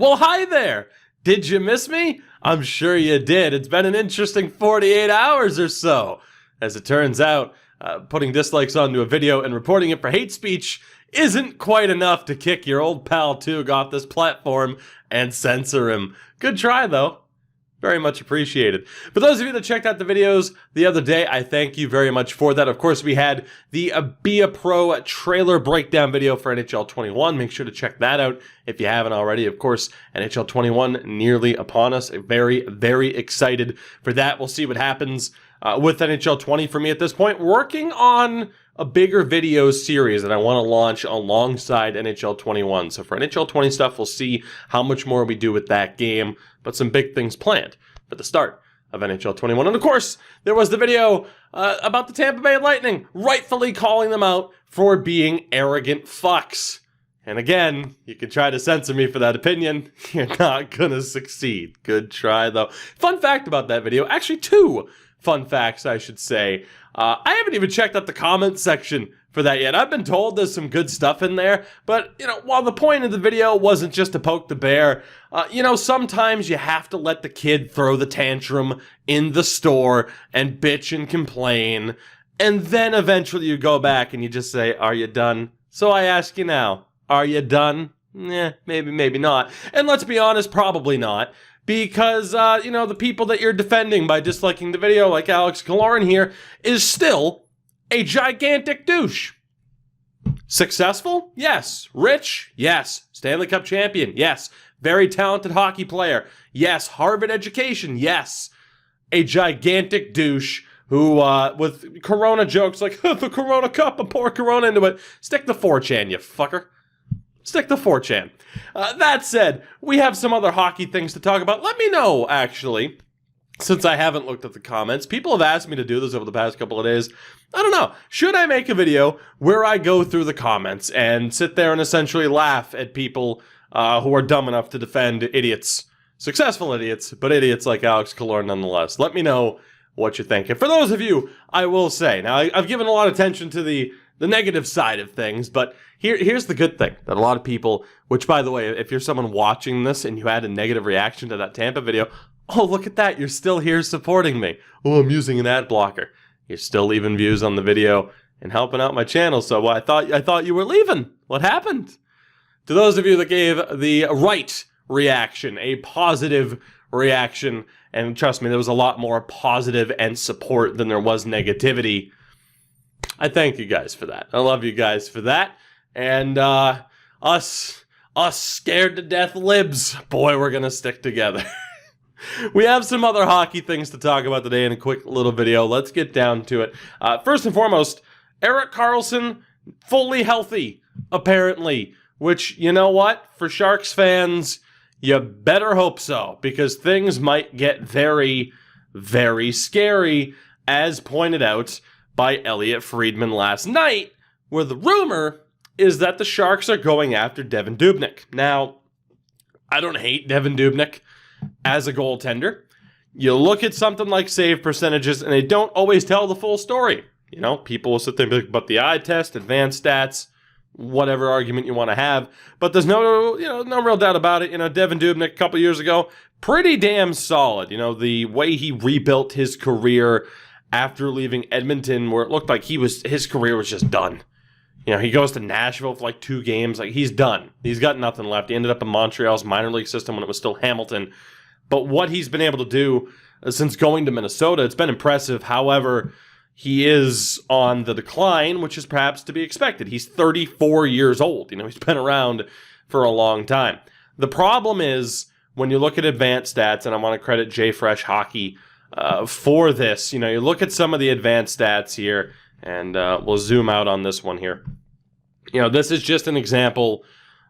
Well, hi there! Did you miss me? I'm sure you did. It's been an interesting 48 hours or so. As it turns out, putting dislikes onto a video and reporting it for hate speech isn't quite enough to kick your old pal Tougie off this platform and censor him. Good try, though. Very much appreciated. For those of you that checked out the videos the other day, I thank you very much for that. Of course, we had the Be a Pro trailer breakdown video for NHL 21. Make sure to check that out if you haven't already. Of course, NHL 21 nearly upon us. Very, very excited for that. We'll see what happens with NHL 20 for me at this point. Working on a bigger video series that I want to launch alongside NHL 21. So for NHL 20 stuff, we'll see how much more we do with that game, but some big things planned for the start of NHL 21. And of course, there was the video about the Tampa Bay Lightning, rightfully calling them out for being arrogant fucks. And again, you can try to censor me for that opinion. You're not gonna succeed. Good try, though. Fun fact about that video, actually two fun facts, I should say. I haven't even checked out the comments section for that yet. I've been told there's some good stuff in there, but, you know, while the point of the video wasn't just to poke the bear, you know, sometimes you have to let the kid throw the tantrum in the store and bitch and complain, and then eventually you go back and you just say, are you done? So I ask you now, are you done? Maybe, maybe not. And let's be honest, probably not. Because, you know, the people that you're defending by disliking the video, like Alex Karlsson here, is still a gigantic douche. Successful? Yes. Rich? Yes. Stanley Cup champion? Yes. Very talented hockey player? Yes. Harvard education? Yes. A gigantic douche who, with Corona jokes like, the Corona Cup, and pour Corona into it. Stick the 4chan, you fucker. Stick to 4chan. That said, we have some other hockey things to talk about. Let me know, actually, since I haven't looked at the comments. People have asked me to do this over the past couple of days. I don't know. Should I make a video where I go through the comments and sit there and essentially laugh at people who are dumb enough to defend idiots? Successful idiots, but idiots like Alex Karlsson nonetheless. Let me know what you think. And for those of you, I will say, now I've given a lot of attention to the negative side of things, but here's the good thing, that a lot of people, which by the way, if you're someone watching this and you had a negative reaction to that Tampa video, oh, look at that, you're still here supporting me. Oh, I'm using an ad blocker. You're still leaving views on the video and helping out my channel, so I thought you were leaving. What happened? To those of you that gave the right reaction, a positive reaction, and trust me, there was a lot more positive and support than there was negativity, I thank you guys for that. I love you guys for that. And us scared to death libs, boy, we're gonna stick together. We have some other hockey things to talk about today in a quick little video. Let's get down to it. First and foremost, Erik Karlsson, fully healthy, apparently. Which, you know what? For Sharks fans, you better hope so, because things might get very, very scary, as pointed out by Elliot Friedman last night, where the rumor is that the Sharks are going after Dubnyk. Now, I don't hate Dubnyk as a goaltender. You look at something like save percentages, and they don't always tell the full story. You know, people will sit there and be like, but the eye test, advanced stats, whatever argument you want to have. But there's no real doubt about it. You know, Dubnyk a couple years ago, pretty damn solid. You know, the way he rebuilt his career after leaving Edmonton, where it looked like his career was just done. You know, he goes to Nashville for like 2 games. Like, he's done. He's got nothing left. He ended up in Montreal's minor league system when it was still Hamilton. But what he's been able to do since going to Minnesota, it's been impressive. However, he is on the decline, which is perhaps to be expected. He's 34 years old. You know, he's been around for a long time. The problem is, when you look at advanced stats, and I want to credit JFresh Hockey for this, you know, you look at some of the advanced stats here, and we'll zoom out on this one here. You know, this is just an example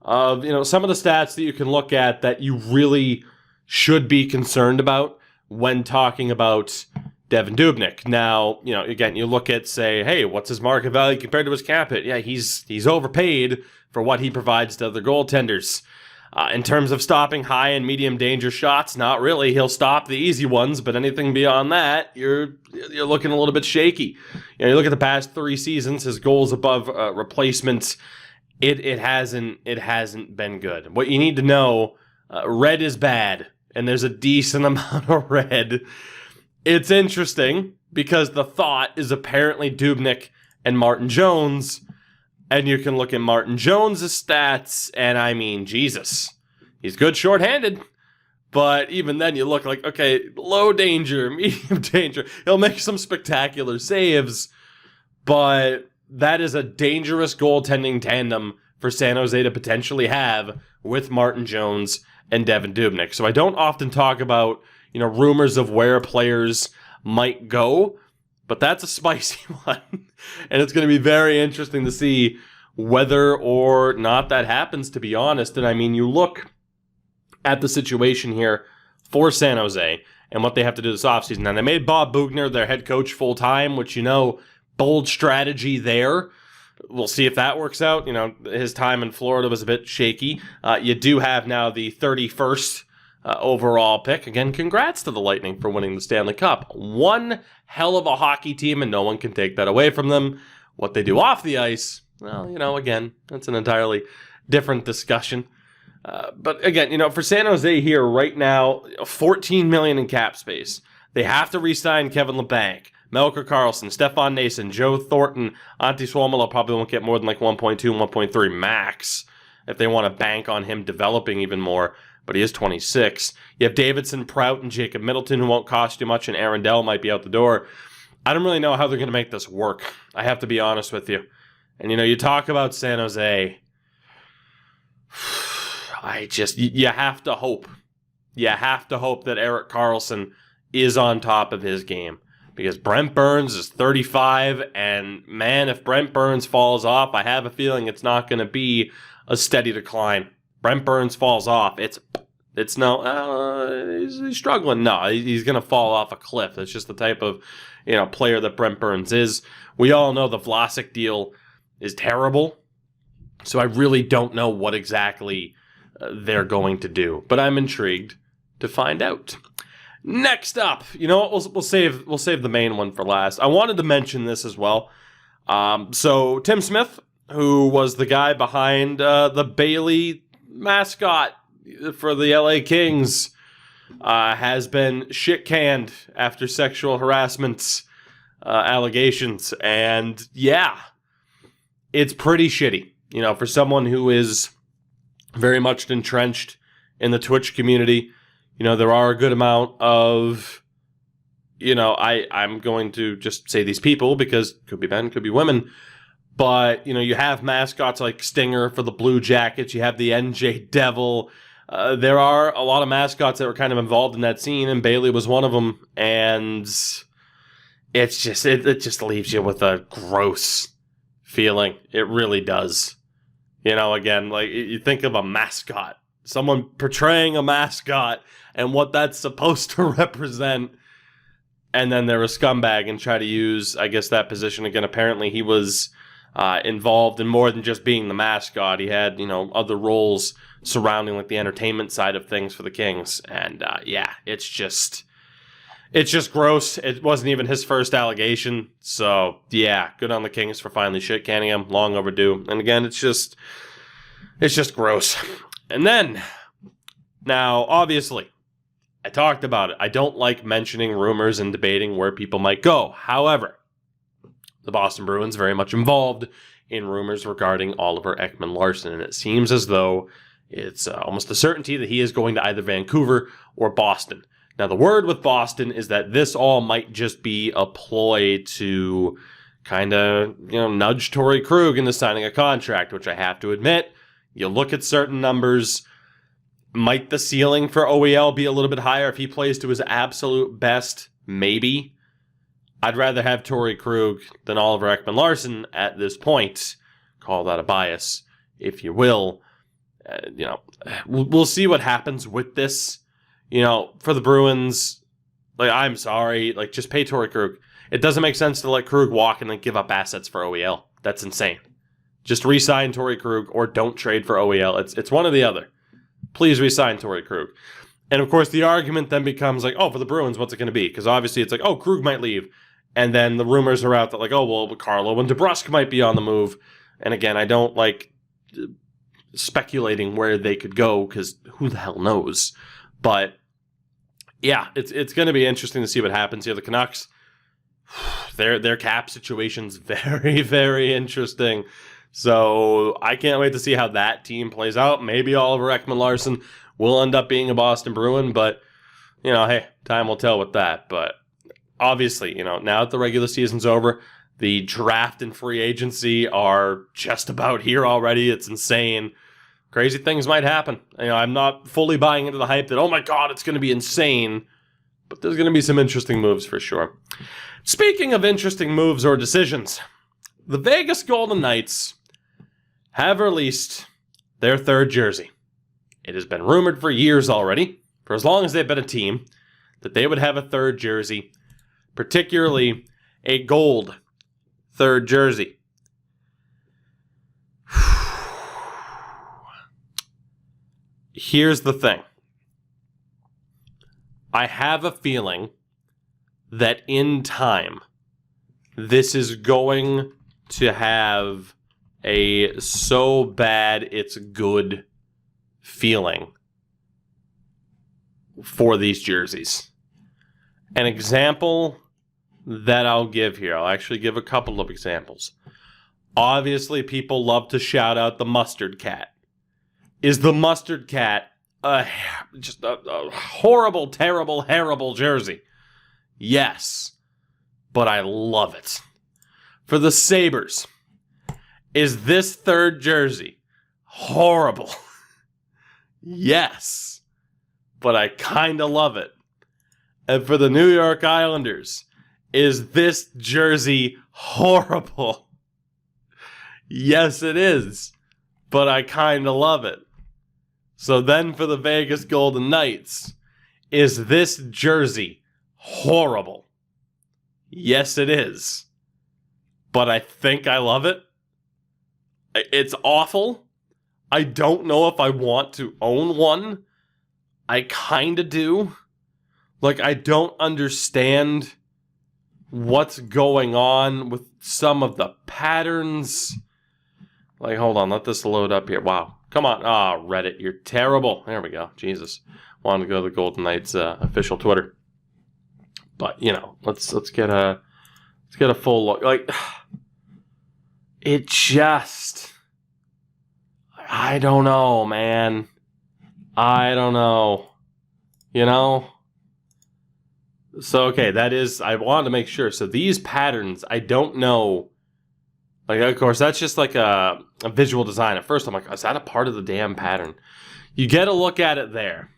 of, you know, some of the stats that you can look at that you really should be concerned about when talking about Dubnyk. Now, you know, again, you look at, say, hey, what's his market value compared to his cap hit? Yeah, he's overpaid for what he provides to other goaltenders. In terms of stopping high and medium danger shots, not really. He'll stop the easy ones, but anything beyond that, you're looking a little bit shaky. You know, you look at the past 3 seasons, his goals above replacement, it hasn't been good. What you need to know red is bad, and there's a decent amount of red. It's interesting because the thought is apparently Dubnyk and Martin Jones, and you can look at Martin Jones' stats, and I mean, Jesus, he's good shorthanded. But even then, you look like, okay, low danger, medium danger. He'll make some spectacular saves, but that is a dangerous goaltending tandem for San Jose to potentially have with Martin Jones and Devin Dubnyk. So I don't often talk about, rumors of where players might go, but that's a spicy one. And it's going to be very interesting to see whether or not that happens, to be honest. And I mean, you look at the situation here for San Jose and what they have to do this offseason. Now, they made Bob Bugner their head coach full-time, which, bold strategy there. We'll see if that works out. His time in Florida was a bit shaky. You do have now the 31st overall pick. Again, congrats to the Lightning for winning the Stanley Cup. One hell of a hockey team, and no one can take that away from them. What they do off the ice, well, again, that's an entirely different discussion. But again, for San Jose here right now, $14 million in cap space. They have to re-sign Kevin Labanc, Melker Karlsson, Stefan Nason, Joe Thornton, Antti Suomela probably won't get more than like 1.2, 1.3 max if they want to bank on him developing even more. But he is 26. You have Davidson, Prout, and Jacob Middleton, who won't cost you much, and Aaron Dell might be out the door. I don't really know how they're going to make this work. I have to be honest with you. And you talk about San Jose. You have to hope. You have to hope that Erik Karlsson is on top of his game. Because Brent Burns is 35, and man, if Brent Burns falls off, I have a feeling it's not going to be a steady decline. Brent Burns falls off, it's he's struggling. No, he's going to fall off a cliff. That's just the type of player that Brent Burns is. We all know the Vlasic deal is terrible, so I really don't know what exactly they're going to do, but I'm intrigued to find out. Next up, you know what? We'll save the main one for last. I wanted to mention this as well. So Tim Smith, who was the guy behind the Bailey mascot for the LA Kings, has been shit-canned after sexual harassment allegations, and yeah, it's pretty shitty. For someone who is very much entrenched in the Twitch community. There are a good amount of, I'm going to just say these people because could be men, could be women. But, you have mascots like Stinger for the Blue Jackets. You have the NJ Devil. There are a lot of mascots that were kind of involved in that scene, and Bailey was one of them. And it just leaves you with a gross feeling. It really does. Again, like you think of a mascot, someone portraying a mascot and what that's supposed to represent, and then they're a scumbag and try to use, I guess, that position again. Apparently, he was involved in more than just being the mascot. He had, other roles surrounding like the entertainment side of things for the Kings, and it's just gross. It wasn't even his first allegation, so yeah, good on the Kings for finally shit-canning him. Long overdue, and again, it's just gross. And then, now, obviously, I talked about it. I don't like mentioning rumors and debating where people might go. However, the Boston Bruins very much involved in rumors regarding Oliver Ekman-Larsson, and it seems as though it's almost a certainty that he is going to either Vancouver or Boston. Now, the word with Boston is that this all might just be a ploy to kind of, nudge Torrey Krug into signing a contract, which I have to admit, you look at certain numbers, might the ceiling for OEL be a little bit higher if he plays to his absolute best? Maybe. I'd rather have Torrey Krug than Oliver Ekman-Larsson at this point. Call that a bias, if you will. We'll see what happens with this. For the Bruins, I'm sorry, just pay Torrey Krug. It doesn't make sense to let Krug walk and then give up assets for OEL. That's insane. Just re-sign Torrey Krug or don't trade for OEL. It's one or the other. Please re-sign Torrey Krug. And of course, the argument then becomes for the Bruins, what's it going to be? Because obviously it's Krug might leave. And then the rumors are out that Carlo and DeBrusk might be on the move. And again, I don't speculating where they could go because who the hell knows. But yeah, it's going to be interesting to see what happens here. The Canucks, their cap situation's very, very interesting. So I can't wait to see how that team plays out. Maybe Oliver Ekman-Larsson will end up being a Boston Bruin, but, you know, hey, time will tell with that. But obviously, you know, now that the regular season's over, the draft and free agency are just about here already. It's insane. Crazy things might happen. You know, I'm not fully buying into the hype that, oh my God, it's going to be insane. But there's going to be some interesting moves for sure. Speaking of interesting moves or decisions, the Vegas Golden Knights have released their third jersey. It has been rumored for years already, for as long as they've been a team, that they would have a third jersey, particularly a gold third jersey. Here's the thing. I have a feeling that in time, this is going to have a so bad it's good feeling for these jerseys. An example that I'll give here, I'll actually give a couple of examples. Obviously, people love to shout out the Mustard Cat. Is the Mustard Cat just a horrible, terrible, terrible jersey? Yes, but I love it. For the Sabres, is this third jersey horrible? Yes, but I kind of love it. And for the New York Islanders, is this jersey horrible? Yes, it is, but I kind of love it. So then for the Vegas Golden Knights, is this jersey horrible? Yes, it is. But I think I love it. It's awful. I don't know if I want to own one. I kind of do. Like, I don't understand what's going on with some of the patterns. Like, hold on, let this load up here. Wow. Come on. Ah, Reddit, you're terrible. There we go. Jesus. Wanted to go to the Golden Knights official Twitter. But, you know, let's get a full look. Like, it just, I don't know, man. I don't know. You know? So, okay, that is, I wanted to make sure. So these patterns, I don't know. Like, of course, that's just like a visual design. At first, I'm like, is that a part of the damn pattern? You get a look at it there.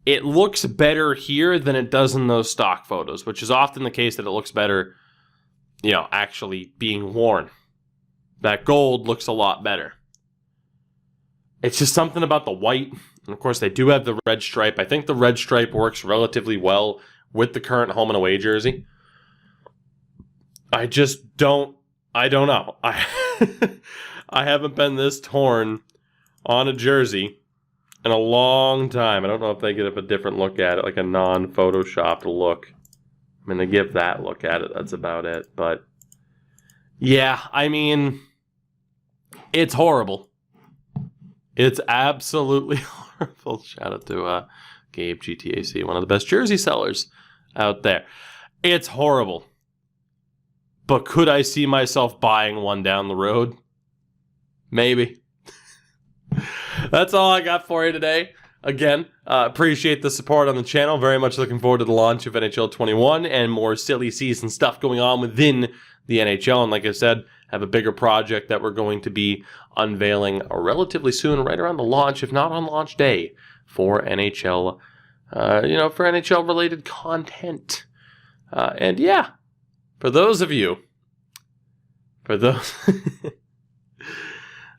It looks better here than it does in those stock photos, which is often the case that it looks better, you know, actually being worn. That gold looks a lot better. It's just something about the white. And of course, they do have the red stripe. I think the red stripe works relatively well with the current home and away jersey. I just don't. I don't know. I haven't been this torn on a jersey in a long time. I don't know if they get a different look at it, like a non-photoshopped look. I mean, they give that look at it. That's about it. But, yeah, I mean, it's horrible. It's absolutely horrible. Shout out to Gabe GTAC, one of the best jersey sellers out there. It's horrible. But could I see myself buying one down the road? Maybe. That's all I got for you today. Again, appreciate the support on the channel. Very much looking forward to the launch of NHL 21 and more silly season stuff going on within the NHL. And like I said, have a bigger project that we're going to be unveiling relatively soon, right around the launch, if not on launch day, for NHL, for NHL-related content. And yeah. For those of you, oh,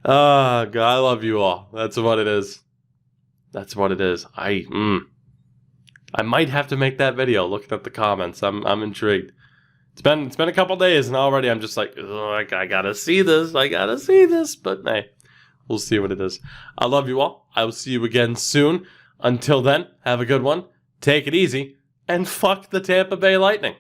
God, I love you all. That's what it is. That's what it is. I might have to make that video looking at the comments. I'm intrigued. It's been a couple days and already I'm just like, I gotta see this. But hey, we'll see what it is. I love you all. I will see you again soon. Until then, have a good one. Take it easy and fuck the Tampa Bay Lightning.